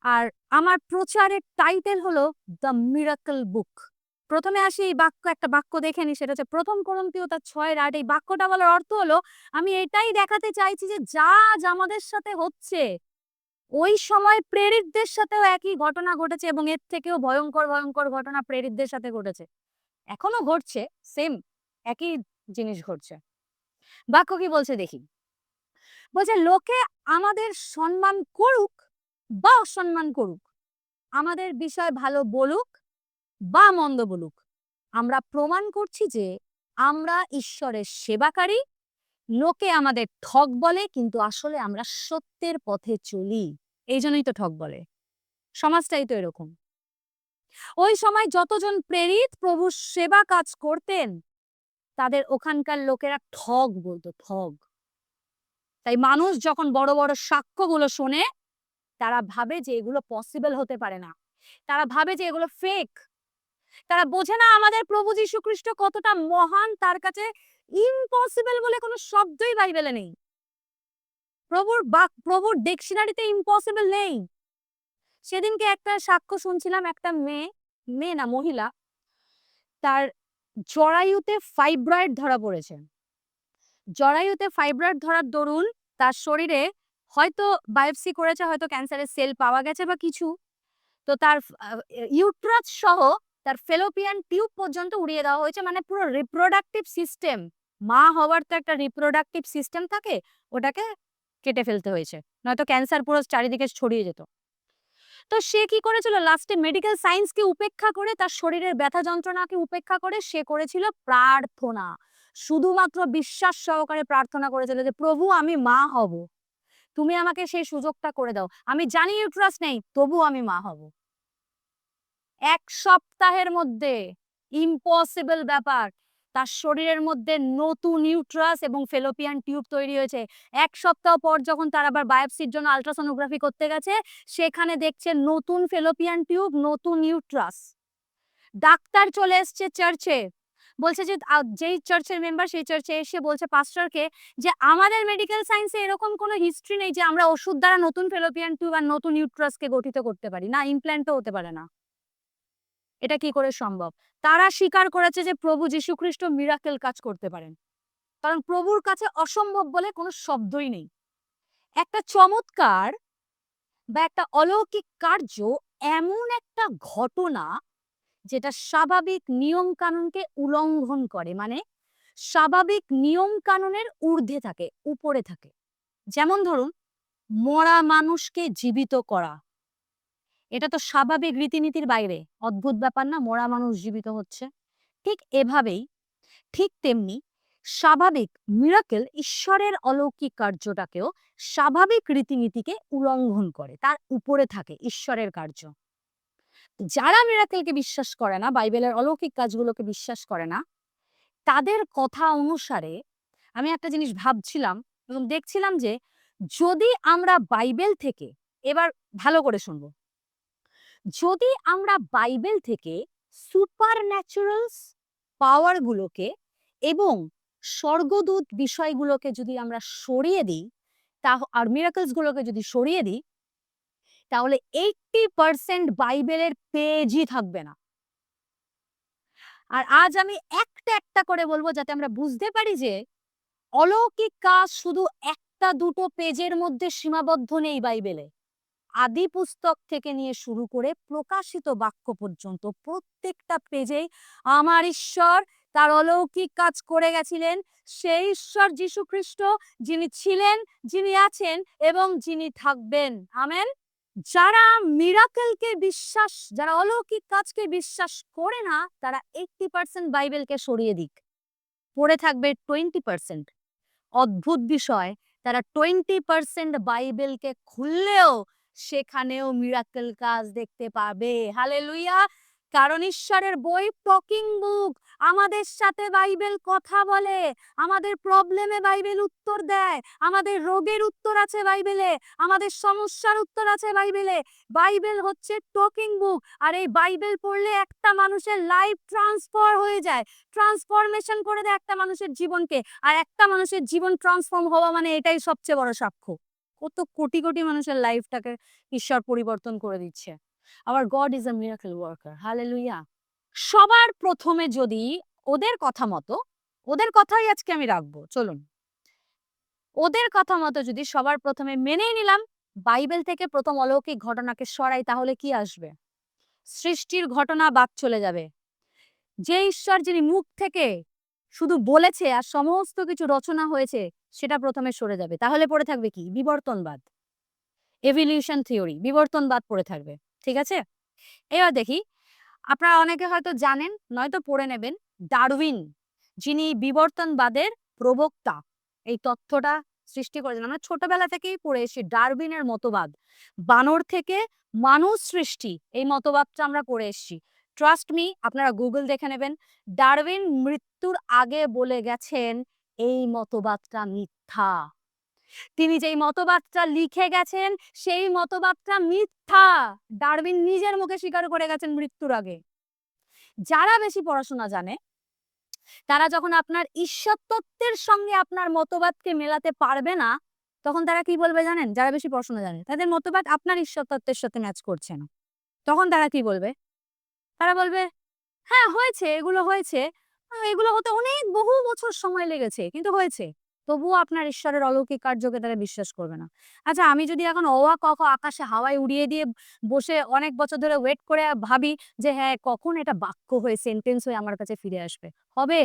আর আমার প্রচারের টাইটেল হলো দ্য মিরাকল বুক। প্রথমে আসি এই একটা বাক্য দেখে নিই, সেটা হচ্ছে প্রথম করন্থীয় তার 6:8। এই বাক্যটা বলার অর্থ হলো, আমি এটাই দেখাতে চাইছি যে যা আজ আমাদের সাথে হচ্ছে, ওই সময় প্রেরিতদের সাথেও একই ঘটনা ঘটেছে এবং এর থেকেও ভয়ঙ্কর ভয়ঙ্কর ঘটনা প্রেরিতদের সাথে ঘটেছে, এখনো ঘটছে। সেম একই জিনিস ঘটছে। বাক্য কি বলছে দেখি। বলছে, লোকে আমাদের সম্মান করুক বা অসম্মান করুক, আমাদের বিষয় ভালো বলুক বা মন্দ বলুক, আমরা প্রমাণ করছি যে আমরা ঈশ্বরের সেবাকারী। লোকে আমাদের ঠক বলে, কিন্তু আসলে আমরা সত্যের পথে চলি। এই জন্যই তো ঠক বলে। সমাজটাই তো এরকম। ওই সময় যতজন প্রেরিত প্রভুর সেবা কাজ করতেন, তাদের ওখানকার লোকেরা ঠগ বলতো, ঠগ। তাই মানুষ যখন বড় বড় সাক্ষ্যগুলো শোনে, তারা ভাবে যে এগুলো পসিবল হতে পারে না। তারা ভাবে যে এগুলো ফেক। তারা বোঝে না আমাদের প্রভু যীশু খ্রিস্ট কতটা মহান। তার কাছে ইম্পসিবল বলে কোনো শব্দই বাইবেলে নেই। প্রভুর ডিকশনারিতে ইম্পসিবল নেই। সেদিনকে একটা সাক্ষ্য শুনছিলাম, একটা মেয়ে, মেয়ে না মহিলা, তার জরায়ুতে ফাইব্রয়েড ধরা পড়েছে। জরায়ুতে ফাইব্রয়েড ধরার দরুন তার শরীরে হয়তো বায়োপসি করেছে, হয়তো ক্যান্সারের সেল পাওয়া গেছে বা কিছু। তো তার ইউট্রাস সহ তার ফেলোপিয়ান টিউব পর্যন্ত উড়িয়ে দেওয়া হয়েছে। মানে পুরো রিপ্রোডাক্টিভ সিস্টেম, মা হওয়ার তো একটা রিপ্রোডাক্টিভ সিস্টেম থাকে, ওটাকে কেটে ফেলতে হয়েছে, নয়তো ক্যান্সার পুরো চারিদিকে ছড়িয়ে যেত। তো সে কি করেছিল, লাস্টে মেডিকেল সায়েন্সকে উপেক্ষা করে, তার শরীরের ব্যথা যন্ত্রণাকে উপেক্ষা করে সে করেছিল প্রার্থনা। শুধুমাত্র বিশ্বাস সহকারে প্রার্থনা করেছিল যে প্রভু, আমি মা হব, তুমি আমাকে সেই সুযোগটা করে দাও। আমি জানি ইউট্রাস নেই, তবু আমি মা হব। 1 সপ্তাহের মধ্যে, ইম্পসিবল ব্যাপার, তার শরীরের মধ্যে নতুন ইউট্রাস এবং ফেলোপিয়ান টিউব তৈরি হয়েছে। 1 সপ্তাহ পর যখন তার আবার বায়োপসির জন্য আল্ট্রাসোনোগ্রাফি করতে গেছে, সেখানে দেখছে নতুন ফেলোপিয়ান টিউব, নতুন ইউট্রাস। ডাক্তার চলে এসছে চার্চে, বলছে যে যেই চার্চের মেম্বার, সেই চার্চে এসে বলছে পাস্টরকে যে আমাদের মেডিকেল সায়েন্সে এরকম কোনো হিস্ট্রি নেই যে আমরা ওষুধ দ্বারা নতুন ফেলোপিয়ান টিউব আর নতুন ইউট্রাসকে গঠিত করতে পারি, না ইমপ্ল্যান্টও হতে পারে না। এটা কি করে সম্ভব? তারা স্বীকার করেছে যে প্রভু যীশু খ্রিস্ট মিরাকেল কাজ করতে পারেন, কারণ প্রভুর কাছে অসম্ভব বলে কোনো শব্দই নেই। একটা চমৎকার বা একটা অলৌকিক কার্য এমন একটা ঘটনা যেটা স্বাভাবিক নিয়ম কানুনকে উল্লঙ্ঘন করে, মানে স্বাভাবিক নিয়ম কানুনের ঊর্ধ্বে থাকে, উপরে থাকে। যেমন ধরুন, মরা মানুষকে জীবিত করা, এটা তো স্বাভাবিক রীতিনীতির বাইরে। অদ্ভুত ব্যাপার না, মরা মানুষ জীবিত হচ্ছে। ঠিক এভাবেই, ঠিক তেমনি স্বাভাবিক মিরাকেল, ঈশ্বরের অলৌকিক কার্যটাকেও স্বাভাবিক রীতিনীতিকে উল্লঙ্ঘন করে, তার উপরে থাকে ঈশ্বরের কার্য। যারা মিরাকেলকে বিশ্বাস করে না, বাইবেলের অলৌকিক কাজগুলোকে বিশ্বাস করে না, তাদের কথা অনুসারে আমি একটা জিনিস ভাবছিলাম এবং দেখছিলাম যে যদি আমরা বাইবেল থেকে, এবার ভালো করে শুনবো, যদি আমরা বাইবেল থেকে সুপার ন্যাচুরালস পাওয়ার গুলোকে এবং স্বর্গদূত বিষয়গুলোকে যদি আমরা সরিয়ে দিই, আর মিরাকলস গুলোকে যদি সরিয়ে দিই, তাহলে 80% বাইবেলের পেজই থাকবে না। আর আজ আমি একটা একটা করে বলবো, যাতে আমরা বুঝতে পারি যে অলৌকিক কাজ শুধু একটা দুটো পেজের মধ্যে সীমাবদ্ধ নেই বাইবেলে। আদি পুস্তক থেকে নিয়ে শুরু করে প্রকাশিত বাক্য পর্যন্ত প্রত্যেকটা পেজেই আমার ঈশ্বর তার অলৌকিক কাজ করে গেছিলেন। সেই ঈশ্বর যীশু খ্রিস্ট, যিনি ছিলেন, যিনি আছেন এবং যিনি থাকবেন। আমেন। যারা মিরাকেলকে বিশ্বাস, যারা অলৌকিক কাজকে বিশ্বাস করে না, তারা 80% বাইবেলকে সরিয়ে দিক, পড়ে থাকবে 20%। অদ্ভুত বিষয়, তারা 20% বাইবেলকে খুললেও সেখানেও মিরাকেল কাজ দেখতে পাবে। হালেলুয়া! কারণ ঈশ্বরের বই টকিং বুক, আমাদের সাথে বাইবেল কথা বলে, আমাদের প্রবলেমে বাইবেল উত্তর দেয়, আমাদের রোগের উত্তর আছে বাইবেলে, আমাদের সমস্যার উত্তর আছে বাইবেলে। বাইবেল হচ্ছে টকিং বুক। আর এই বাইবেল পড়লে একটা মানুষের লাইফ ট্রান্সফার হয়ে যায়, ট্রান্সফরমেশন করে দেয় একটা মানুষের জীবনকে। আর একটা মানুষের জীবন ট্রান্সফর্ম হওয়া মানে এটাই সবচেয়ে বড় সাক্ষ্য। ও তো কোটি কোটি মানুষের লাইফটাকে ঈশ্বর পরিবর্তন করে দিচ্ছে। আবার god is a miracle worker, hallelujah. সবার প্রথমে যদি ওদের কথা মতো, ওদের কথাই আজকে আমি রাখবো, চলুন। ওদের কথা মতো যদি সবার প্রথমে মেনেই নিলাম বাইবেল থেকে প্রথম অলৌকিক ঘটনাকে সরাই, তাহলে কি আসবে? সৃষ্টির ঘটনা বাদ চলে যাবে। যে ঈশ্বর যিনি মুখ থেকে শুধু বলেছে আর সমস্ত কিছু রচনা হয়েছে সেটা প্রথমে সরে যাবে। তাহলে পড়ে থাকবে কি? বিবর্তনবাদ, এভলিউশন থিওরি, বিবর্তনবাদ পড়ে থাকবে। ঠিক আছে? এবার দেখি, আপনারা অনেকে হয়তো জানেন, নয়তো পড়ে নেবেন, ডারউইন যিনি বিবর্তনবাদের প্রবক্তা, এই তথ্যটা সৃষ্টি করেছেন। আমরা ছোটবেলা থেকেই পড়ে এসেছি ডারউইনের মতবাদ, বানর থেকে মানুষ সৃষ্টি, এই মতবাদটা আমরা পড়ে এসেছি। ট্রাস্ট মি, আপনারা গুগল দেখে নেবেন। ডারউইন মৃত্যুর আগে বলে গেছেন এই মতবাদটা মিথ্যা। তিনি যেই মতবাদটা লিখে গেছেন সেই মতবাদটা মিথ্যা। ডারউইন নিজের মুখে স্বীকার করে গেছেন মৃত্যুর আগে। যারা বেশি পড়াশোনা জানে তারা যখন আপনার ঈশ্বর তত্ত্বের সঙ্গে আপনার মতবাদকে মেলাতে পারবে না, তখন তারা কি বলবে জানেন? যারা বেশি পড়াশোনা জানে তাদের মতবাদ আপনার ঈশ্বর তত্ত্বের সাথে ম্যাচ করছে না। তখন তারা কি বলবে? তারা বলবে, হ্যাঁ হয়েছে, এগুলো হয়েছে, এগুলো হতে অনেক বহু বছর সময় লেগেছে, কিন্তু হয়েছে। তবুও আপনার ঈশ্বরের অলৌকিক কার্যকে তারা বিশ্বাস করবে না। আচ্ছা, আমি যদি এখন অ আ ক খ আকাশে হাওয়ায় উড়িয়ে দিয়ে বসে অনেক বছর ধরে ওয়েট করে ভাবি যে হ্যাঁ কখন এটা বাক্য হয়ে সেন্টেন্স হয়ে আমার কাছে ফিরে আসবে, হবে?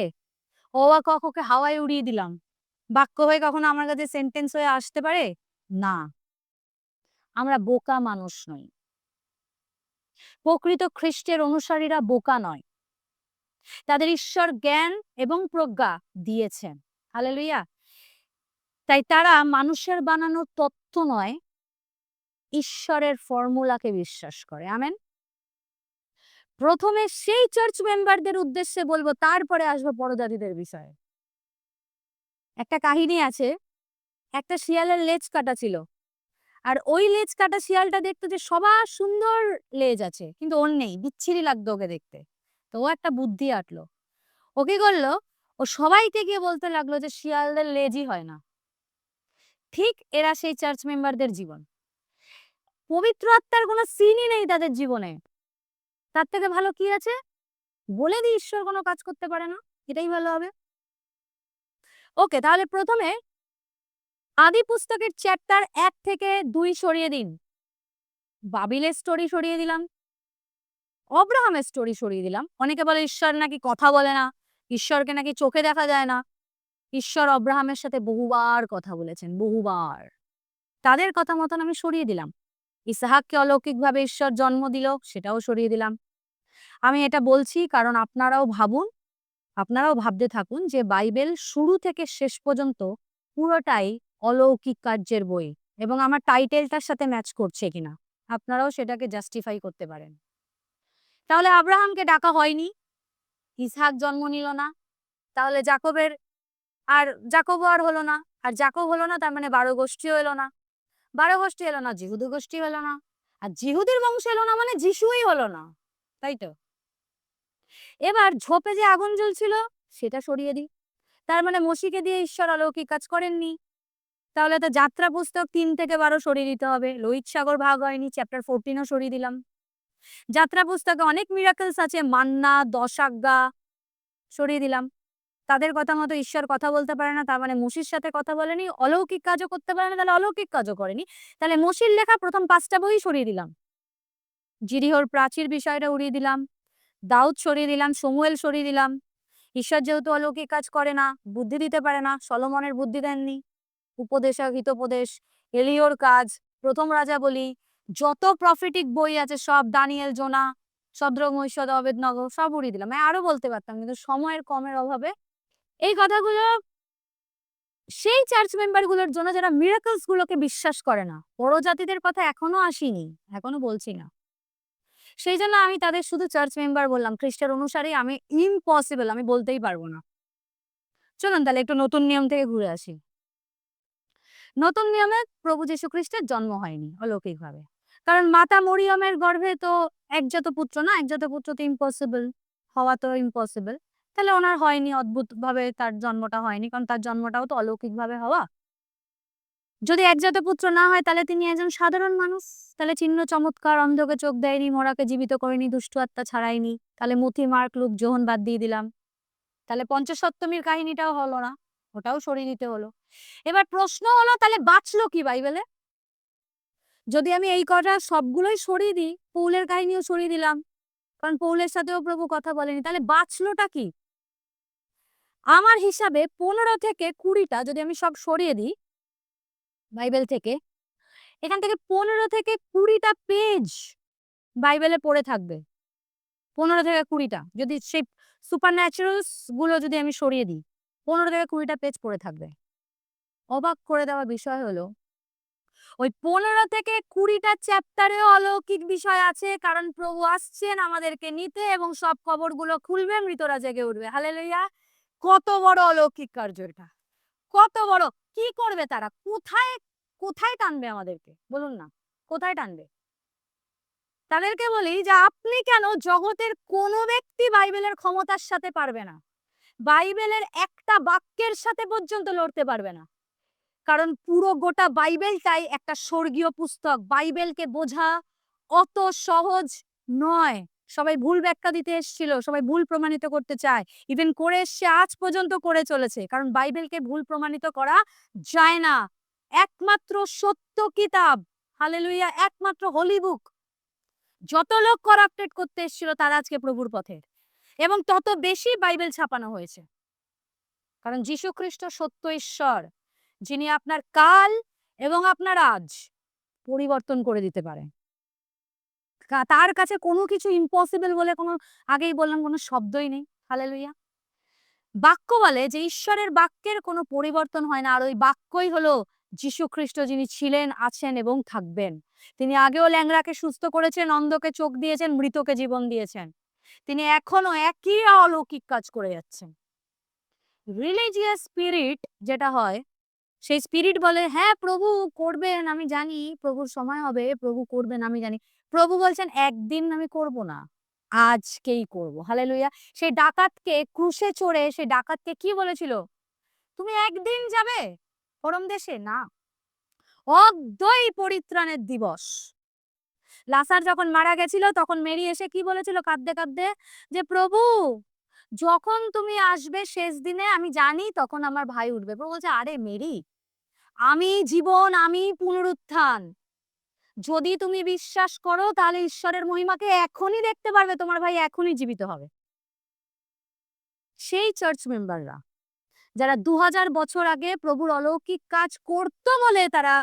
অ আ ক খ কে হাওয়ায় উড়িয়ে দিলাম, বাক্য হয়ে কখনো আমার কাছে সেন্টেন্স হয়ে আসতে পারে? না। আমরা বোকা মানুষ নই। প্রকৃত খ্রিস্টের অনুসারীরা বোকা নয়। তাদের ঈশ্বর জ্ঞান এবং প্রজ্ঞা দিয়েছেন। হালেলুয়া। তাই তারা মানুষের বানানো তত্ত্ব নয়, ঈশ্বরের ফর্মুলাকে বিশ্বাস করে। আমেন। প্রথমে সেই চার্চ মেম্বারদের উদ্দেশ্যে বলবো, তারপরে আসবো পরজাতিদের বিষয়ে। একটা কাহিনী আছে, একটা শিয়ালের লেজ কাটা ছিল। আর ওই লেজ কাটা শিয়ালটা দেখতো যে সবার সুন্দর লেজ আছে, কিন্তু ওর নেই, বিচ্ছিরি লাগতো ওকে দেখতে। তো ও একটা বুদ্ধি আটলো। ও কি করলো? ও সবাইকে গিয়ে বলতে লাগলো যে শিয়ালদের লেজই হয় না। ঠিক এরা সেই চার্চ মেম্বারদের জীবন। পবিত্র আত্মার কোনো সিনই নেই তাদের জীবনে। তার থেকে ভালো কি আছে? বলে দিই ঈশ্বর কোনো কাজ করতে পারে না, এটাই ভালো হবে। ওকে, তাহলে প্রথমে আদি পুস্তকের চ্যাপ্টার 1 থেকে 2 সরিয়ে দিন। বাবিলের স্টোরি সরিয়ে দিলাম, অব্রাহামের স্টোরি সরিয়ে দিলাম। অনেকে বলে ঈশ্বর নাকি কথা বলে না, ঈশ্বরকে নাকি চোখে দেখা যায় না। ঈশ্বর অব্রাহামের সাথে বহুবার কথা বলেছেন, বহুবার। তাদের কথা মতন আমি সরিয়ে দিলাম। ইসাহাককে অলৌকিকভাবে ঈশ্বর জন্ম দিল, সেটাও সরিয়ে দিলাম। আমি এটা বলছি কারণ আপনারাও ভাবুন, আপনারাও ভাবতে থাকুন যে বাইবেল শুরু থেকে শেষ পর্যন্ত পুরোটাই অলৌকিক কার্যের বই এবং আমার টাইটেলটার সাথে ম্যাচ করছে কিনা আপনারাও সেটাকে জাস্টিফাই করতে পারেন। তাহলে আব্রাহামকে ডাকা হয়নি, ইসহাক জন্ম নিল না, তাহলে জাকবের আর জাকবও আর হলো না, আর জাকব হলো না তার মানে 12 গোষ্ঠীও এলো না, 12 গোষ্ঠী এলো না, জিহুদি গোষ্ঠী হলো না, আর জিহুদির বংশ এলো না মানে যিশুই হলো না, তাই তো? এবার ঝোপে যে আগুন জ্বলছিল সেটা সরিয়ে দিই, তার মানে মসিকে দিয়ে ঈশ্বর অলৌকিক কাজ করেননি। তাহলে তো যাত্রা পুস্তক 3 থেকে 12 সরিয়ে দিতে হবে। লোহিত সাগর ভাগ হয়নি, চ্যাপ্টার 14ও সরিয়ে দিলাম। যাত্রা পুস্তকে অনেক মিরাকলস আছে, মান্না, 10 আজ্ঞা সরিয়ে দিলাম। তাদের কথা মতো ঈশ্বর কথা বলতে পারে না, তার মানে মসির সাথে কথা বলেনি, অলৌকিক কাজও করতে পারে না, তাহলে অলৌকিক কাজও করেনি। তাহলে মসির লেখা প্রথম 5টা বই সরিয়ে দিলাম। জিরিহর প্রাচীর বিষয়টা উড়িয়ে দিলাম, দাউদ সরিয়ে দিলাম, শমুয়েল সরিয়ে দিলাম। ঈশ্বর যেহেতু অলৌকিক কাজ করে না, বুদ্ধি দিতে পারে না, সলোমনের বুদ্ধি দেননি। উপদেশক, হিতোপদেশ, এলিয়র কাজ, প্রথম রাজাবলী, যত প্রফিটিক বই আছে সব, দানিয়েল, জোনা, শদ্রক, মহিষদ, অবেদনগর সব উড়িয়ে দিলাম। আমি আরো বলতে পারতাম কিন্তু সময়ের কমের অভাবে এই কথাগুলো সেই চার্চ মেম্বার গুলোর জন্য যারা মিরাকলস গুলোকে বিশ্বাস করে না। বড় জাতিদের কথা এখনো আসিনি, এখনো বলছি না। সেই জন্য আমি তাদের শুধু চার্চ মেম্বার বললাম, খ্রিস্টের অনুসারী আমি ইম্পসিবল আমি বলতেই পারবো না। চলুন তাহলে একটু নতুন নিয়ম থেকে ঘুরে আসি। নতুন নিয়মে প্রভু যীশু খ্রিস্টের জন্ম হয়নি অলৌকিকভাবে, কারণ মাতা মরিয়মের গর্ভে তো একজাত পুত্র না, একজাত পুত্র তো ইম্পসিবল, হওয়া তো ইম্পসিবল। তাহলে ওনার হয়নি, অদ্ভুত ভাবে তার জন্মটা হয়নি, কারণ তার জন্মটাও তো অলৌকিকভাবে হওয়া। যদি একজাত পুত্র না হয় তাহলে তিনি একজন সাধারণ মানুষ। তাহলে চিহ্ন চমৎকার, অন্ধকে চোখ দেয়নি, মরাকে জীবিত করেনি, দুষ্টু আত্মা ছাড়ায়নি। তাহলে মথি, মার্ক, লুক, যোহন বাদ দিয়ে দিলাম। তাহলে পঞ্চসপ্তমীর কাহিনীটাও হলো না, ওটাও সরিয়ে দিতে হলো। এবার প্রশ্ন হলো তাহলে বাঁচলো কি বাইবেলে? যদি আমি এই কটা সবগুলোই সরিয়ে দিই, পৌলের কাহিনীও সরিয়ে দিলাম, কারণ পৌলের সাথেও প্রভু কথা বলেনি, তাহলে বাঁচলোটা কি? আমার হিসাবে 15 থেকে 20টা যদি আমি সব সরিয়ে দিই বাইবেল থেকে, এখান থেকে 15 থেকে 20টা পেজ বাইবেলে পড়ে থাকবে। 15 থেকে 20টা, যদি সেই সুপার ন্যাচারালস গুলো যদি আমি সরিয়ে দিই, 15 থেকে 20টা পেজ পড়ে থাকবে। অবাক করে দেওয়া বিষয় হলো ওই 15 থেকে 20টা চ্যাপ্টারেও অলৌকিক বিষয় আছে, কারণ প্রভু আসছেন আমাদেরকে নিতে এবং সব খবরগুলো খুলবে, মৃতরা জেগে উঠবে। হালেলুয়া! কত বড় অলৌকিক কার্য এটা, কত বড়! কি করবে তারা? কোথায় কোথায় টানবে আমাদেরকে বলুন না, কোথায় টানবে? তাদেরকে বলি যে আপনি কেন জগতের কোনো ব্যক্তি বাইবেলের ক্ষমতার সাথে পারবে না, বাইবেলের একটা বাক্যের সাথে পর্যন্ত লড়তে পারবে না, কারণ পুরো গোটা বাইবেলটাই একটা স্বর্গীয় পুস্তক। বাইবেলকে বোঝা অত সহজ নয়। সবাই ভুল ব্যাখ্যা দিতে এসেছিল, সবাই ভুল প্রমাণিত করতে চায়, ইভেন করে এসছে, আজ পর্যন্ত করে চলেছে, কারণ বাইবেলকে ভুল প্রমাণিত করা যায় না। একমাত্র সত্য কিতাব, হালেলুয়া, একমাত্র হোলি বুক। যত লোক করাপ্টেড করতে এসেছিল তারা আজকে প্রভুর পথের, এবং তত বেশি বাইবেল ছাপানো হয়েছে, কারণ যীশু খ্রিস্ট সত্য ঈশ্বর, যিনি আপনার কাল এবং আপনার আজ পরিবর্তন করে দিতে পারে। তার কাছে কোনো কিছু ইম্পসিবল বলে কোনো, আগেই বললাম, কোনো শব্দই নেই। হালেলুয়া! বাক্য বলে যে ঈশ্বরের বাক্যের কোনো পরিবর্তন হয় না, আর ওই বাক্যই হলো যীশু খ্রিস্ট, যিনি ছিলেন, আছেন এবং থাকবেন। তিনি আগেও ল্যাংড়াকে সুস্থ করেছেন, অন্ধকে চোখ দিয়েছেন, মৃতকে জীবন দিয়েছেন। তিনি এখনো একই অলৌকিক কাজ করে যাচ্ছেন। রিলিজিয়াস স্পিরিট যেটা হয়, সেই স্পিরিট বলে হ্যাঁ প্রভু করবেন, আমি জানি প্রভুর সময় হবে, প্রভু করবেন, আমি জানি। প্রভু বলছেন একদিন আমি করব না, আজকেই করব। হালেলুয়া! সেই ডাকাতকে ক্রুশে চড়ে, সেই ডাকাতকে কি বলেছিল? তুমি একদিন যাবে পরম দেশে? না, অদ্যই পরিত্রাণের দিবস। লাসার যখন মারা গেছিল তখন মেরি এসে কি বলেছিল কাঁদতে কাঁদতে? যে প্রভু যখন তুমি আসবে শেষ দিনে, আমি জানি তখন আমার ভাই উঠবে। প্রভু বলছে আরে মেরি, আমি জীবন, আমি পুনরুত্থান। যদি তুমি বিশ্বাস করো তাহলে ঈশ্বরের মহিমাকে এখনই দেখতে পারবে, তোমার ভাই এখনই জীবিত হবে। সেই চার্চ মেম্বাররা যারা 2000 বছর আগে প্রভুর অলৌকিক কাজ করতো বলে তারা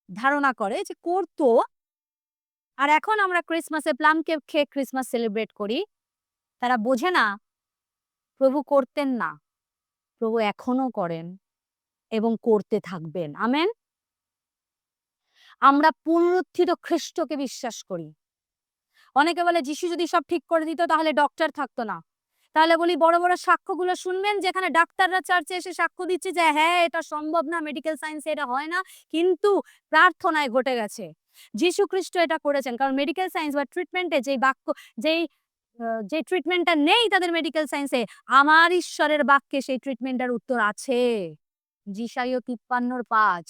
ধারণা করে যে করতো, আর এখন আমরা ক্রিসমাসে প্লাম কেক খেয়ে ক্রিসমাস সেলিব্রেট করি, তারা বোঝে না প্রভু করতেন না, প্রভু এখনো করেন এবং করতে থাকবেন। আমেন। আমরা পুনরুত্থিত খ্রিস্টকে বিশ্বাস করি। অনেকে বলে যিশু যদি সব ঠিক করে দিত তাহলে ডক্টর থাকতো না। তাহলে বলি বড় বড় সাক্ষ্যগুলো শুনবেন, যেখানে ডাক্তাররা চার্চে এসে সাক্ষ্য দিচ্ছে যে হ্যাঁ এটা সম্ভব না, মেডিকেল সায়েন্সে এটা হয় না, কিন্তু প্রার্থনায় ঘটে গেছে। যীশু খ্রিস্ট এটা করেছেন, কারণ মেডিকেল সায়েন্স বা ট্রিটমেন্টে যেই বাক্য, যেই যে ট্রিটমেন্টটা নেই তাদের মেডিকেল সায়েন্সে, আমার ঈশ্বরের বাক্যে সেই ট্রিটমেন্টটার উত্তর আছে। যিশাইয় 53:5,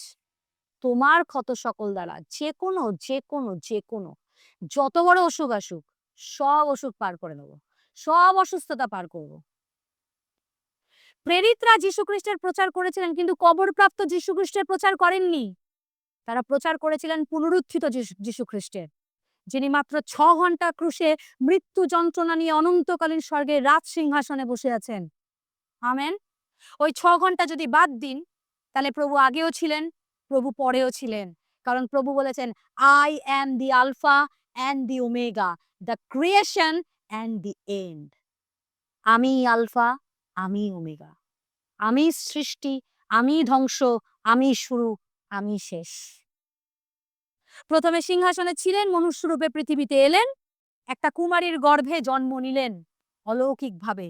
তোমার ক্ষত সকল দ্বারা যে কোনো যে কোনো যে কোনো যত বড় অসুখ আসুক, সব অসুখ পার করে নেব, সব অসুস্থতা পার করব। প্রেরিতরা যীশু খ্রিস্টের প্রচার করেছিলেন, কিন্তু কবরপ্রাপ্ত যীশু খ্রিস্টের প্রচার করেননি। তারা প্রচার করেছিলেন পুনরুত্থিত যীশু খ্রিস্টের, যিনি মাত্র 6 ঘন্টা ক্রুশে মৃত্যু যন্ত্রণা নিয়ে অনন্তকালীন স্বর্গের রাজ সিংহাসনে বসে আছেন। আমেন। ওই 6 ঘন্টা যদি বাদ দিন, তাহলে প্রভু আগেও ছিলেন, প্রভু পরেও ছিলেন, কারণ প্রভু বলেছেন I am the alpha and the omega, the creation and the end. আমি আলফা, আমি ওমেগা, আমি সৃষ্টি, আমি ধ্বংস, আমি শুরু, আমি শেষ। প্রথমে সিংহাসনে ছিলেন, মনুষ্যরূপে পৃথিবীতে এলেন, একটা কুমারীর গর্ভে জন্ম নিলেন অলৌকিকভাবে,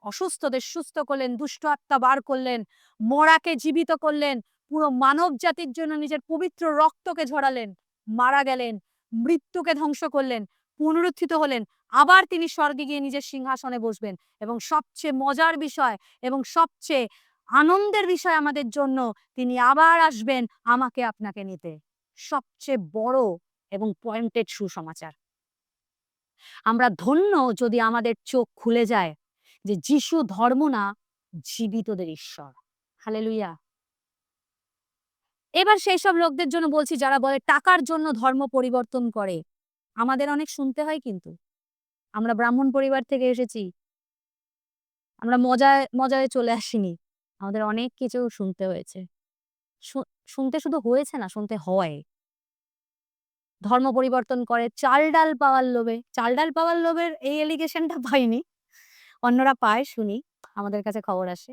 অসুস্থদের সুস্থ করলেন, দুষ্ট আত্মা বার করলেন, মরাকে জীবিত করলেন, পুরো মানব জাতির জন্য নিজের পবিত্র রক্তকে ঝরালেন, মারা গেলেন, মৃত্যুকে ধ্বংস করলেন, পুনরুত্থিত হলেন, আবার তিনি স্বর্গে গিয়ে নিজের সিংহাসনে বসবেন। এবং সবচেয়ে মজার বিষয় এবং সবচেয়ে আনন্দের বিষয় আমাদের জন্য, তিনি আবার আসবেন আমাকে আপনাকে নিতে। সবচেয়ে বড় এবং পয়েন্টেড সুসমাচার। আমরা ধন্য যদি আমাদের চোখ খুলে যায় যে যিশু ধর্ম না, জীবিতদের ঈশ্বর। হালেলুয়া। এবার সেই সব লোকদের জন্য বলছি যারা বলে টাকার জন্য ধর্ম পরিবর্তন করে। আমাদের অনেক শুনতে হয় কিন্তু। আমরা ব্রাহ্মণ পরিবার থেকে এসেছি। আমরা মজায়, মজায় চলে আসিনি। আমাদের অনেক কিছু শুনতে হয়েছে। শু শুনতে শুধু হয়েছে না, শুনতে হয়। ধর্ম পরিবর্তন করে চাল-ডাল পাওয়ার লোভে। চাল-ডাল পাওয়ার লোভের এই অ্যালিগেশনটা পাইনি। অন্যরা পায় শুনি। আমাদের কাছে খবর আসে।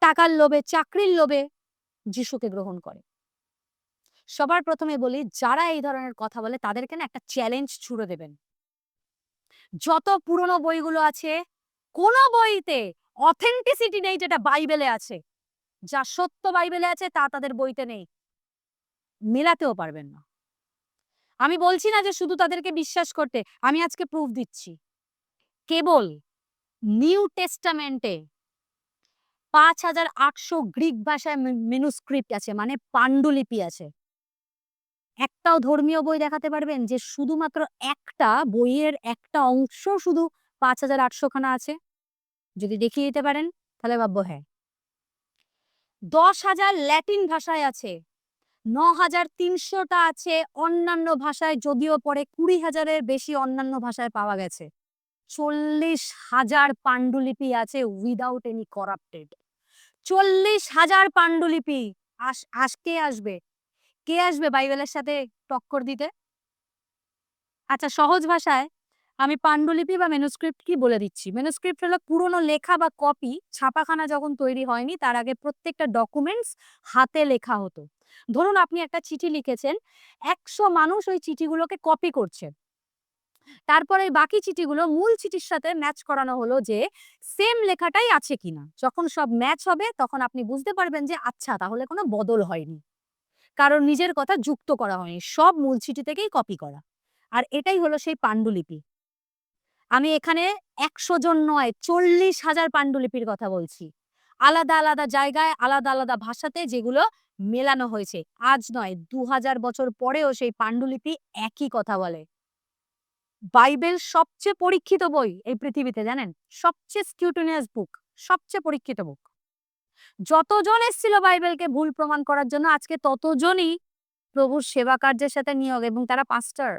টাকার লোভে, চাকরির লোভে যিশুকে গ্রহণ করে। সবার ১ম এ বলি যারা এই ধরনের কথা বলে তাদেরকে না একটা চ্যালেঞ্জ ছুড়ে দেবেন। যত পুরনো বইগুলো আছে, কোন বইতে অথেন্টিসিটি নেই যেটা বাইবেলে আছে। যা সত্য বাইবেলে আছে তা তাদের বইতে নেই। মেলাতেও পারবেন না। আমি বলছি না যে শুধু তাদেরকে বিশ্বাস করতে। আমি আজকে প্রুফ দিচ্ছি। কেবল নিউ টেস্টামেন্টে ৫,৮০০ গ্রিক ভাষায় ম্যানুস্ক্রিপ্ট আছে, মানে পান্ডুলিপি আছে। একটাও ধর্মীয় বই দেখাতে পারবেন যে শুধুমাত্র একটা বইয়ের একটা অংশ শুধু ৫,৮০০ খানা আছে? যদি দেখিয়ে দিতে পারেন তাহলে ভাববো হ্যাঁ। ১০,০০০ ল্যাটিন ভাষায় আছে। ৯,৩০০ টা আছে অন্যান্য ভাষায়, যদিও পরে ২০,০০০ এর বেশি অন্যান্য ভাষায় পাওয়া গেছে। ৪০,০০০ পান্ডুলিপি আছে উইথআউট এনি করাপ্টেড। ৪০,০০০ পান্ডুলিপি। কে আসবে? কে আসবে বাইবেলের সাথে টক্কর দিতে? আচ্ছা, সহজ ভাষায় আমি পান্ডুলিপি বা ম্যানুস্ক্রিপ্ট কি বলে দিচ্ছি। ম্যানুস্ক্রিপ্ট হলো পুরনো লেখা বা কপি, ছাপাখানা যখন তৈরি হয়নি তার আগে প্রত্যেকটা ডকুমেন্টস হাতে লেখা হতো। ধরুন আপনি একটা চিঠি লিখেছেন, ১০০ মানুষ ওই চিঠিগুলোকে কপি করছে। তারপরে বাকি চিঠিগুলো মূল চিঠির সাথে ম্যাচ করানো হলো যে সেম লেখাটাই আছে কিনা। যখন সব ম্যাচ হবে তখন আপনি বুঝতে পারবেন যে আচ্ছা তাহলে কোনো বদল হয়নি। কারণ নিজের কথা যুক্ত করা হয়নি। সব মূল চিঠি থেকেই কপি করা। আর এটাই হলো সেই পান্ডুলিপি। আমি এখানে ১০০ জন নয় ৪০,০০০ পান্ডুলিপির কথা বলছি। আলাদা, আলাদা জায়গায় আলাদা, আলাদা ভাষাতে যেগুলো মেলানো হয়েছে। আজ নয় ২০০০ বছর পরেও সেই পান্ডুলিপি একই কথা বলে। বাইবেল সবচেয়ে পরীক্ষিত বই এই পৃথিবীতে, জানেন? সবচেয়ে স্ক্রুটিনিয়াস বুক, সবচেয়ে পরীক্ষিত বুক। যতজন এসেছিল বাইবেলকে ভুল প্রমাণ করার জন্য আজকে ততজনই প্রভুর সেবা কার্যের সাথে নিয়োগ, এবং তারা পাস্টার।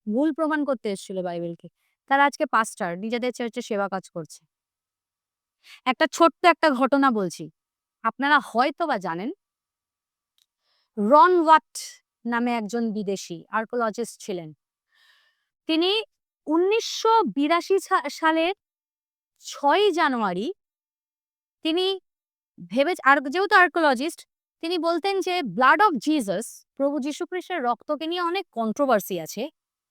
ভুল প্রমাণ করতে এসেছিল বাইবেলকে। তারা আজকে পাস্টার, নিজেদের চার্চে সেবা কাজ করছে। একটা ছোট্ট একটা ঘটনা বলছি। আপনারা হয়তোবা জানেন, রন ওয়াট নামে একজন বিদেশি আর্কোলজিস্ট ছিলেন। তিনি ১৯৮২ সালের ৬ই জানুয়ারি তিনি আর যেহেতু আর্কোলজিস্ট, তিনি বলতেন যে ব্লাড অফ জিসাস, প্রভু যীশু খ্রিস্টের রক্তকে নিয়ে অনেক কন্ট্রোভার্সি আছে।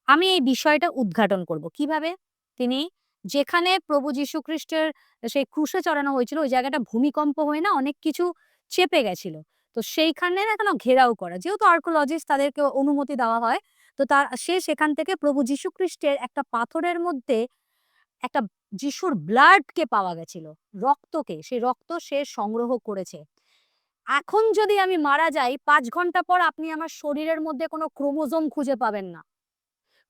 আমি এই বিষয়টা উদ্ঘাটন করব। কিভাবে? তিনি যেখানে প্রভু যীশু খ্রিস্টের সেই ক্রুশে চড়ানো হয়েছিল ওই জায়গাটা ভূমিকম্প হয়ে না অনেক কিছু চেপে গেছিল। তো সেইখানে না কেন ঘেরাও করা। যেহেতু আর্কোলজিস্ট তাদেরকে অনুমতি দেওয়া হয়। তো সে সেখান থেকে প্রভু যীশু খ্রিস্টের একটা পাথরের মধ্যে একটা যিশুর ব্লাডকে পাওয়া গেছিল। রক্তকে, সেই রক্ত সে সংগ্রহ করেছে। এখন যদি আমি মারা যাই ৫ ঘন্টা পর আপনি আমার শরীরের মধ্যে কোনো ক্রোমোজোম খুঁজে পাবেন না।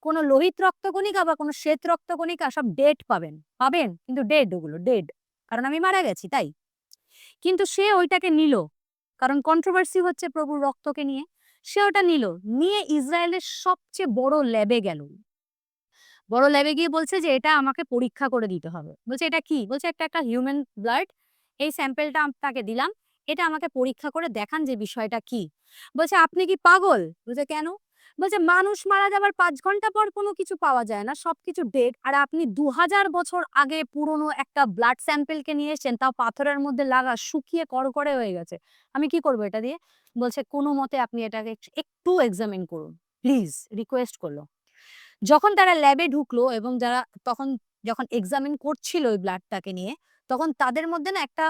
কোনো লোহিত রক্তকণিকা বা কোনো শ্বেত রক্তকণিকা, সব ডেড পাবেন। পাবেন কিন্তু ডেড, ওগুলো ডেড। কারণ আমি মারা গেছি তাই। কিন্তু সে ওইটাকে নিল। কারণ কন্ট্রোভার্সি হচ্ছে প্রভুর রক্তকে নিয়ে। সে ওটা নিল। নিয়ে ইসরায়েলের সবচেয়ে বড় ল্যাবে গেল। বড় ল্যাবে গিয়ে বলছে যে এটা আমাকে পরীক্ষা করে দিতে হবে। বলছে এটা কি? বলছে একটা হিউম্যান ব্লাড। এই স্যাম্পলটা আপনাকে দিলাম। এটা আমাকে পরীক্ষা করে দেখান যে বিষয়টা কি। বলছে আপনি কি পাগল? বলছে কেন? বলছে মানুষ মারা যাবার ৫ ঘন্টা পর কোনো কিছু পাওয়া যায় না। সবকিছু ডেড। আর আপনি ২০০০ বছর আগে পুরনো একটা ব্লাড স্যাম্পলকে নিয়ে এসেছেন, তাও পাথরের মধ্যে লাগা, শুকিয়ে করকরে হয়ে গেছে। আমি কি করব এটা দিয়ে? বলছে কোনো মতে আপনি এটাকে একটু এক্সামিন করুন। প্লিজ, রিকোয়েস্ট করল। যখন তারা ল্যাবে ঢুকলো এবং তখন যখন এক্সামিন করছিল ওই ব্লাডটাকে নিয়ে, তখন তাদের মধ্যে না একটা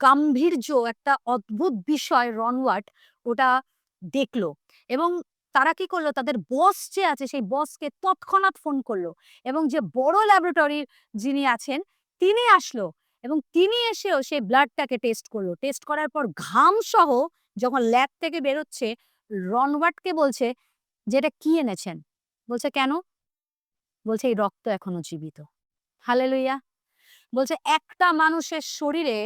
গাম্ভীর্য, একটা অদ্ভুত বিষয় রনওয়ার্ট ওটা দেখলো। এবং তারা কি করলো, তাদের বস যে আছে সেই বসকে তৎক্ষণাৎ ফোন করলো এবং যে বড় ল্যাবরেটরির যিনি আছেন তিনি আসলো এবং তিনি এসেও সেই ব্লাডটাকে টেস্ট করলো। টেস্ট করার পর ঘাম সহ যখন ল্যাব থেকে বেরোচ্ছে, রনওয়ার্ডকে বলছে যে, "এটা কি এনেছেন?" বলছে, "কেন?" বলছে, "এই রক্ত এখনো জীবিত।" হালেলুয়া! বলছে একটা মানুষের শরীরে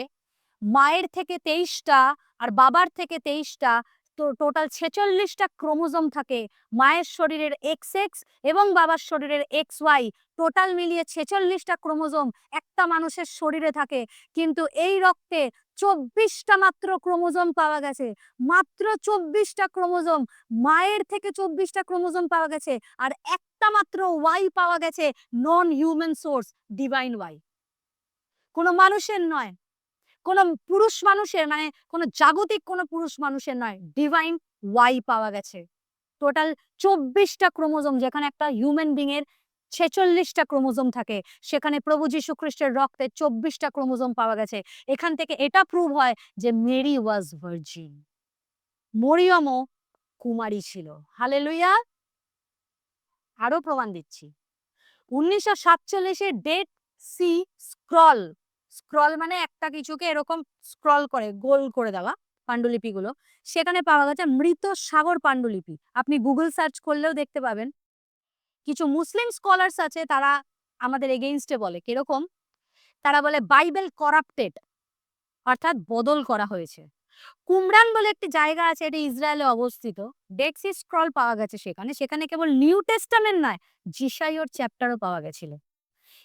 মায়ের থেকে ২৩ টা আর বাবার থেকে ২৩ টা, তো টোটাল ৪৬ টা ক্রোমোজোম থাকে। মায়ের শরীরের XX এবং বাবার শরীরের XY, টোটাল মিলিয়ে ৪৬ টা ক্রোমোজোম একটা মানুষের শরীরে থাকে। কিন্তু এই রক্তে ২৪ টা মাত্র ক্রোমোজোম পাওয়া গেছে। মাত্র ২৪ টা ক্রোমোজোম। মায়ের থেকে ২৪ টা ক্রোমোজোম পাওয়া গেছে। আর একটা মাত্র Y পাওয়া গেছে, নন হিউম্যান সোর্স, ডিভাইন Y। কোন মানুষের নয়। কোন পুরুষ মানুষের, মানে কোন জাগতিক কোন পুরুষ মানুষের নয়। ডিভাইন ওয়াই পাওয়া গেছে। টোটাল ২৪ টা ক্রোমোজোম, যেখানে একটা হিউম্যান বিং এর ৪৬ টা ক্রোমোজোম থাকে, সেখানে প্রভু যীশু খ্রিস্টের রক্তে ২৪ টা ক্রোমোজোম পাওয়া গেছে। এখান থেকে এটা প্রুভ হয় যে মেরি ওয়াজ ভার্জিন। মরিয়মও কুমারী ছিল। হালেলুয়া! আরো প্রমাণ দিচ্ছি। ১৯৪৭ এর ডেড সি স্ক্রল। স্ক্রল মানে একটা কিছুকে এরকম স্ক্রল করে, গোল করে দেওয়া পান্ডুলিপিগুলো। সেখানে পাওয়া গেছে মৃত সাগর পান্ডুলিপি। আপনি গুগল সার্চ করলেও দেখতে পাবেন। কিছু মুসলিম স্কলার্স আছে, তারা আমাদের এগেইনস্টে বলে। কিরকম? তারা বলে বাইবেল করাপ্টেড, অর্থাৎ বদল করা হয়েছে। কুমরান বলে একটি জায়গা আছে, এটি ইসরায়েলে অবস্থিত। ডেড সি স্ক্রল পাওয়া গেছে সেখানে। সেখানে কেবল নিউ টেস্টামেন্ট নয়, যিশাইয়ের চ্যাপ্টারও পাওয়া গেছিল।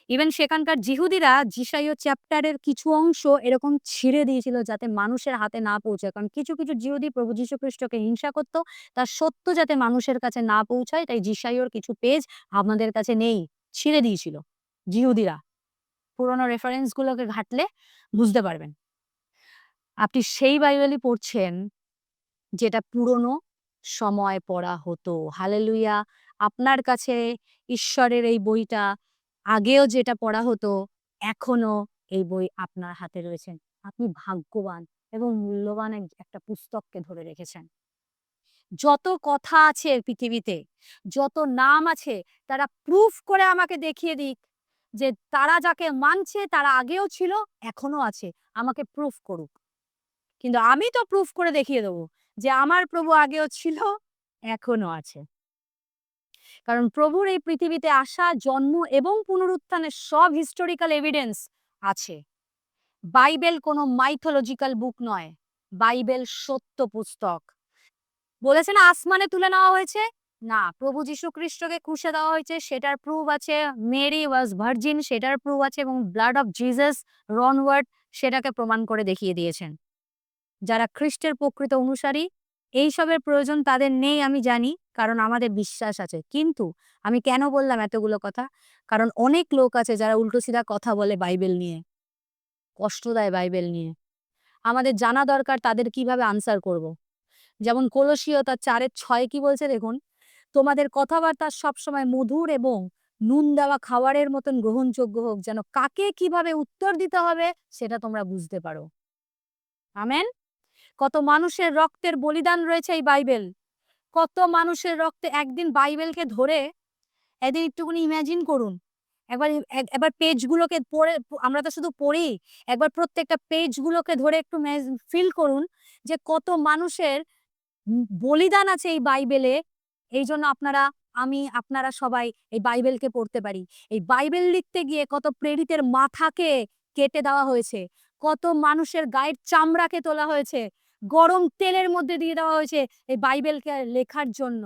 ইভেন সেখানকার যিহুদিরা যিশাইয় চ্যাপ্টারের কিছু অংশ এরকম ছিঁড়ে দিয়েছিল যাতে মানুষের হাতে না পৌঁছায়। কারণ কিছু কিছু যিহুদি প্রভু যীশু খ্রিস্টকে হিংসা করত। তার সত্য যাতে মানুষের কাছে না পৌঁছায়, তাই যিশাইয়র কিছু পেজ আমাদের কাছে নেই, ছিঁড়ে দিয়েছিল যিহুদিরা। পুরোনো রেফারেন্স গুলোকে ঘাটলে বুঝতে পারবেন। আপনি সেই বাইবেলই পড়ছেন যেটা পুরনো সময় পড়া হতো। হালেলুয়া! আপনার কাছে ঈশ্বরের এই বইটা আগেও যেটা পড়া হতো, এখনো এই বই আপনার হাতে রয়েছে। আপনি ভাগ্যবান এবং মূল্যবান একটা পুস্তককে ধরে রেখেছেন। যত কথা আছে পৃথিবীতে, যত নাম আছে, তারা প্রুফ করে আমাকে দেখিয়ে দিক যে তারা যাকে মানছে তারা আগেও ছিল, এখনো আছে। আমাকে প্রুফ করুক। কিন্তু আমি তো প্রুফ করে দেখিয়ে দেবো যে আমার প্রভু আগেও ছিল, এখনো আছে। কারণ প্রভুর এই পৃথিবীতে আসা, জন্ম এবং পুনরুত্থানের সব হিস্টোরিক্যাল এভিডেন্স আছে। বাইবেল কোনো মাইথোলজিক্যাল বুক নয়, বাইবেল সত্য পুস্তক। বলেছে না আসমানে তুলে নেওয়া হয়েছে? না, প্রভু যীশু খ্রিস্টকে ক্রুশে দেওয়া হয়েছে, সেটার প্রুফ আছে। মেরি ওয়াজ ভার্জিন, সেটার প্রুফ আছে। এবং ব্লাড অফ জিসাস, রনওয়ার্ড সেটাকে প্রমাণ করে দেখিয়ে দিয়েছেন। যারা খ্রিস্টের প্রকৃত অনুসারী, এইসবের প্রয়োজন তাদের নেই আমি জানি, কারণ আমাদের বিশ্বাস আছে। কিন্তু আমি কেন বললাম এতগুলো কথা? কারণ অনেক লোক আছে যারা উল্টোসিধা কথা বলে বাইবেল নিয়ে, কষ্ট দেয় বাইবেল নিয়ে। আমাদের জানা দরকার তাদের কিভাবে আনসার করব। যেমন কলসীয় তার ৪:৬ কি বলছে দেখুন, তোমাদের কথাবার্তা সবসময় মধুর এবং নুন দেওয়া খাবারের মতন গ্রহণযোগ্য হোক, যেন কাকে কিভাবে উত্তর দিতে হবে সেটা তোমরা বুঝতে পারো। আমেন। কত মানুষের রক্তের বলিদান রয়েছে এই বাইবেল। কত মানুষের রক্তে, একদিন বাইবেলকে ধরে একদিন একটুখানি ইমাজিন করুন। একবার একবার পেজগুলোকে পড়ে, আমরা তো শুধু পড়ি। একবার প্রত্যেকটা পেজগুলোকে ধরে একটু ফিল করুন যে কত মানুষের বলিদান আছে এই বাইবেলে। এইজন্য আপনারা সবাই এই বাইবেলকে পড়তে পারি। এই বাইবেল লিখতে গিয়ে কত প্রেরিতের মাথাকে কেটে দেওয়া হয়েছে। কত মানুষের গায়ের চামড়াকে তোলা হয়েছে। গরম তেলের মধ্যে দিয়ে দেওয়া হয়েছে এই বাইবেলকে লেখার জন্য।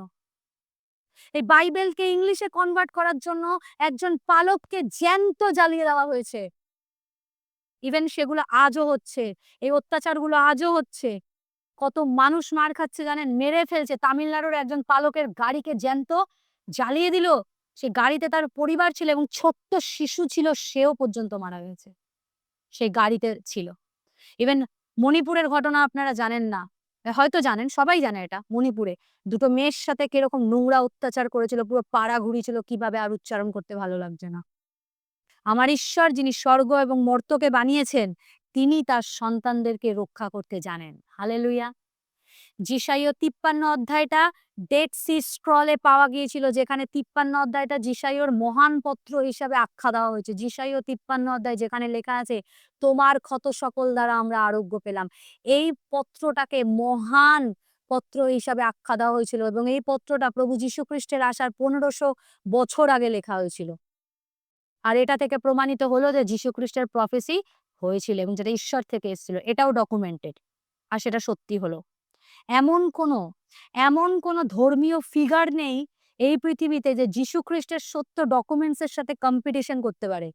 এই বাইবেলকে ইংলিশে কনভার্ট করার জন্য একজন পালককে জ্যান্ত জ্বালিয়ে দেওয়া হয়েছে। ইভেন সেগুলো আজও হচ্ছে। এই অত্যাচারগুলো আজও হচ্ছে। কত মানুষ মার খাচ্ছে জানেন? মেরে ফেলছে। তামিলনাড়ুর একজন পালকের গাড়িকে জ্যান্ত জ্বালিয়ে দিল। সে গাড়িতে তার পরিবার ছিল এবং ছোট্ট শিশু ছিল, সেও পর্যন্ত মারা গেছে। সেই গাড়িতে ছিল। ইভেন মণিপুরের ঘটনা আপনারা জানেন না। হয়তো জানেন, সবাই জানে এটা। মণিপুরে ২ টো মেয়ের সাথে কিরকম নোংরা অত্যাচার করেছিল, পুরো পাড়া ঘুরিয়েছিল, কিভাবে আর উচ্চারণ করতে ভালো লাগছে না। আমার ঈশ্বর যিনি স্বর্গ এবং মর্ত্যকে বানিয়েছেন, তিনি তার সন্তানদেরকে রক্ষা করতে জানেন। হালেলুয়া! যিশাইয় 53 অধ্যায়টা ডেড সি স্ক্রলে পাওয়া গিয়েছিল, যেখানে 53 অধ্যায়টা যিশাইয়র মহান পত্র হিসাবে আখ্যা দেওয়া হয়েছে। যিশাইয় 53 অধ্যায় যেখানে লেখা আছে, তোমার ক্ষত সকল দ্বারা আমরা আরোগ্য পেলাম। এই পত্রটাকে মহান পত্র হিসাবে আখ্যা দেওয়া হয়েছিল এবং এই পত্রটা প্রভু যীশু খ্রিস্টের আসার 1500 বছর আগে লেখা হয়েছিল। আর এটা থেকে প্রমাণিত হলো যে যীশু খ্রিস্টের প্রফেসি হয়েছিল এবং যেটা ঈশ্বর থেকে এসেছিল, এটাও ডকুমেন্টেড। আর সেটা সত্যি হলো। এমন কোনো এমন কোনো ধর্মীয় ফিগার নেই এই পৃথিবীতে যে যীশু খ্রিস্টের সত্য ডকুমেন্টস এর সাথে কম্পিটিশন করতে পারে।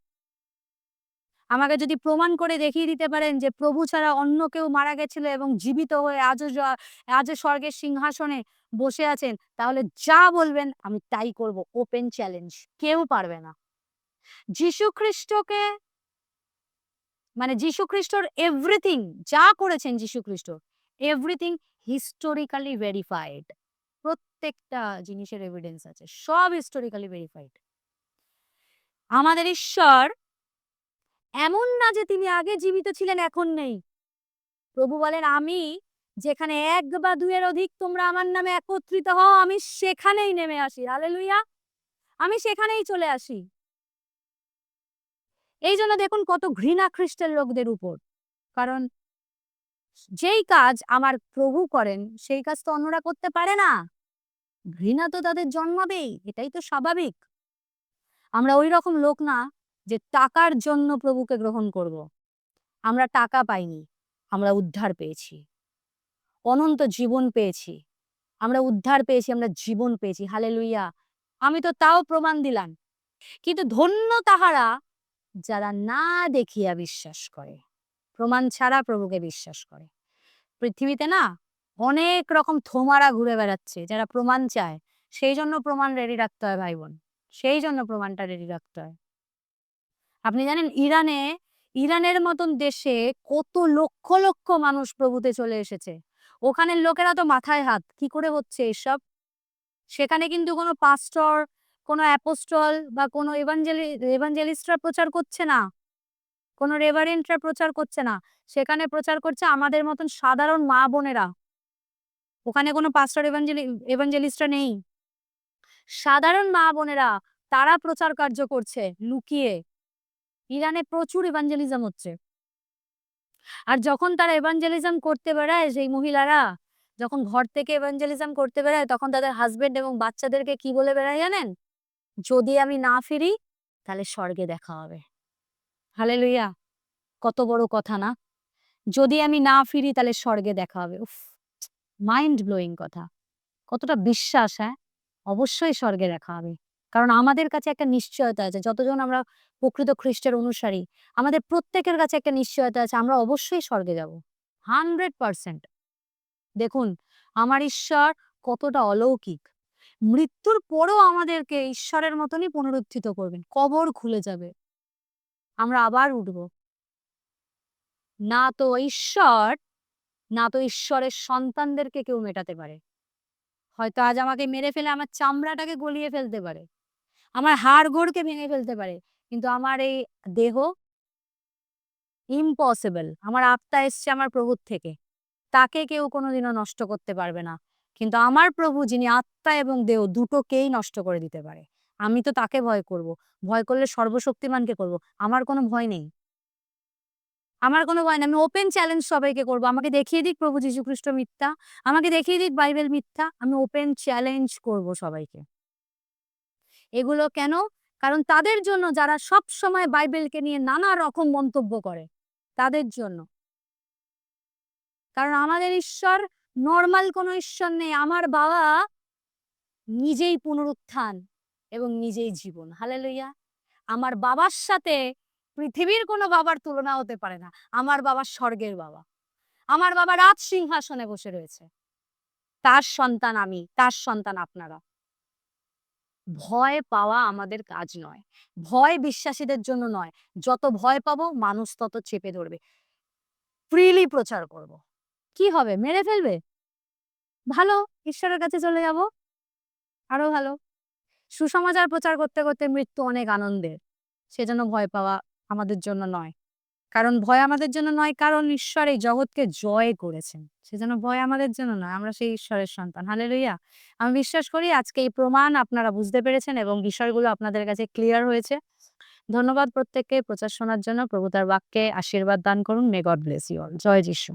আমাকে যদি প্রমাণ করে দেখিয়ে দিতে পারেন যে প্রভু ছাড়া অন্য কেউ মারা গেছিল এবং জীবিত হয়ে আজও স্বর্গের সিংহাসনে বসে আছেন, তাহলে যা বলবেন আমি তাই করব। Open challenge. কেউ পারবে না। যীশু খ্রিস্টকে মানে যীশু খ্রিস্টর এভরিথিং যা করেছেন যীশু খ্রিস্ট, এভরিথিং হিস্টোরিক্যালি ভেরিফাইড। প্রত্যেকটা জিনিসের এভিডেন্স আছে, সব হিস্টোরিক্যালি ভেরিফাইড। আমাদের ঈশ্বর এমন না যে তিনি আগে জীবিত ছিলেন এখন নেই। প্রভু বলেন, আমি যেখানে এক বা দুইয়ের অধিক তোমরা আমার নামে একত্রিত হও, আমি সেখানেই নেমে আসি। হালেলুয়া, আমি সেখানেই চলে আসি। এই জন্য দেখুন কত ঘৃণা খ্রিস্টের লোকদের উপর, কারণ যেই কাজ আমার প্রভু করেন সেই কাজ তো অন্যরা করতে পারে না। ঘৃণা তো তাদের জন্মাবেই, এটাই তো স্বাভাবিক। আমরা ওই রকম লোক না যে টাকার জন্য প্রভুকে গ্রহণ করব। আমরা টাকা পাইনি, আমরা উদ্ধার পেয়েছি, অনন্ত জীবন পেয়েছি। আমরা উদ্ধার পেয়েছি, আমরা জীবন পেয়েছি। হালেলুইয়া, আমি তো তাও প্রমাণ দিলাম। কিন্তু ধন্য তাহারা যারা না দেখিয়া বিশ্বাস করে, প্রমাণ ছাড়া প্রভুকে বিশ্বাস করে। পৃথিবীতে না অনেক রকম থোমারা ঘুরে বেড়াচ্ছে যারা প্রমাণ চায়। সেই জন্য প্রমাণ রেডি রাখতে হয় ভাই বোন, সেই জন্য প্রমাণটা রেডি রাখতে হয়। আপনি জানেন ইরানের মতন দেশে কত লক্ষ লক্ষ মানুষ প্রভুতে চলে এসেছে। ওখানের লোকেরা তো মাথায় হাত, কি করে হচ্ছে এসব। সেখানে কিন্তু কোনো পাস্টর, কোনো অ্যাপোস্টল বা কোনো এভাঞ্জেলিস্টরা প্রচার করছে না, কোনো রেভারেন্টরা প্রচার করছে না। সেখানে প্রচার করছে আমাদের মতন সাধারণ মা বোনেরা। ওখানে কোনো পাস্টর এভাঞ্জেলিস্টরা নেই। সাধারণ মা বোনেরা তারা প্রচার কার্য করছে লুকিয়ে। ইরানে প্রচুর এভাঞ্জেলিজম হচ্ছে। আর যখন তারা এভাঞ্জেলিজম করতে বেড়ায়, সেই মহিলারা যখন ঘর থেকে এভাঞ্জেলিজম করতে বেড়ায়, তখন তাদের হাজবেন্ড এবং বাচ্চাদেরকে কি বলে বেড়ায় জানেন? যদি আমি না ফিরি তাহলে স্বর্গে দেখা হবে। হালেলুয়া, কত বড় কথা না? যদি আমি না ফিরি তাহলে স্বর্গে দেখা হবে। উফ, মাইন্ড ব্লোয়িং কথা। কতটা বিশ্বাস, হ্যাঁ? অবশ্যই স্বর্গে দেখা হবে। কারণ আমাদের কাছে একটা নিশ্চয়তা আছে। যতজন আমরা প্রকৃত খ্রিস্টের অনুসারী, আমাদের প্রত্যেকের কাছে একটা নিশ্চয়তা আছে, আমরা অবশ্যই স্বর্গে যাব। 100%। দেখুন, আমার ঈশ্বর কতটা অলৌকিক। মৃত্যুর পরও আমাদেরকে ঈশ্বরের মতনই পুনরুত্থিত করবেন। কবর খুলে যাবে। আমরা আবার উঠব। না তো ঈশ্বর, না তো ঈশ্বরের সন্তানদেরকে কেউ মেটাতে পারে। হয়তো আজ আমাকে মেরে ফেলে আমার চামড়াটাকে গলিয়ে ফেলতে পারে, আমার হাড়-গোড়কে ভেঙে ফেলতে পারে। কিন্তু আমার এই দেহ ইম্পসিবল। আমার আত্মা এসছে আমার প্রভুর থেকে। তাকে কেউ কোনোদিনও নষ্ট করতে পারবে না। কিন্তু আমার প্রভু যিনি আত্মা এবং দেহ দুটোকেই নষ্ট করে দিতে পারে। আমি তো তাকে ভয় করব। ভয় করলে সর্বশক্তিমানকে করব। আমার কোনো ভয় নেই। আমার কোনো ভয় নেই। আমি ওপেন চ্যালেঞ্জ সবাইকে করব। আমাকে দেখিয়ে দিক প্রভু যীশু খ্রিস্ট মিথ্যা। আমাকে দেখিয়ে দিক বাইবেল মিথ্যা। আমি ওপেন চ্যালেঞ্জ করব সবাইকে। এগুলো কেন? কারণ তাদের জন্য যারা সবসময় বাইবেলকে নিয়ে নানা রকম মন্তব্য করে, তাদের জন্য। কারণ আমাদের ঈশ্বর নরমাল কোনো ঈশ্বর নেই। আমার বাবা নিজেই পুনরুত্থান এবং নিজেই জীবন। হালেলুয়া! আমার বাবার সাথে পৃথিবীর কোনো বাবার তুলনা হতে পারে না। আমার বাবা স্বর্গের বাবা। আমার বাবা রাজ সিংহাসনে বসে রয়েছে। তার সন্তান আমি, তার সন্তান আপনারা। ভয় পাওয়া আমাদের কাজ নয়। ভয় বিশ্বাসীদের জন্য নয়। যত ভয় পাবো মানুষ তত চেপে ধরবে। ফ্রিলি প্রচার করব। কি হবে? মেরে ফেলবে? ভালো, ঈশ্বরের কাছে চলে যাব। আরো ভালো। সুসমাচার প্রচার করতে করতে মৃত্যু অনেক আনন্দের। সেজন্য ভয় পাওয়া আমাদের জন্য নয়। কারণ ভয় আমাদের জন্য নয়, কারণ ঈশ্বর এই জগৎকে জয় করেছেন। সেজন্য ভয় আমাদের জন্য নয়। আমরা সেই ঈশ্বরের সন্তান। হালেলুয়া! আমি বিশ্বাস করি আজকে এই প্রমাণ আপনারা বুঝতে পেরেছেন এবং বিষয়গুলো আপনাদের কাছে ক্লিয়ার হয়েছে। ধন্যবাদ প্রত্যেককে প্রচার শোনার জন্য। প্রভু তার বাক্যে আশীর্বাদ দান করুন। May God bless you all. জয় যিশু।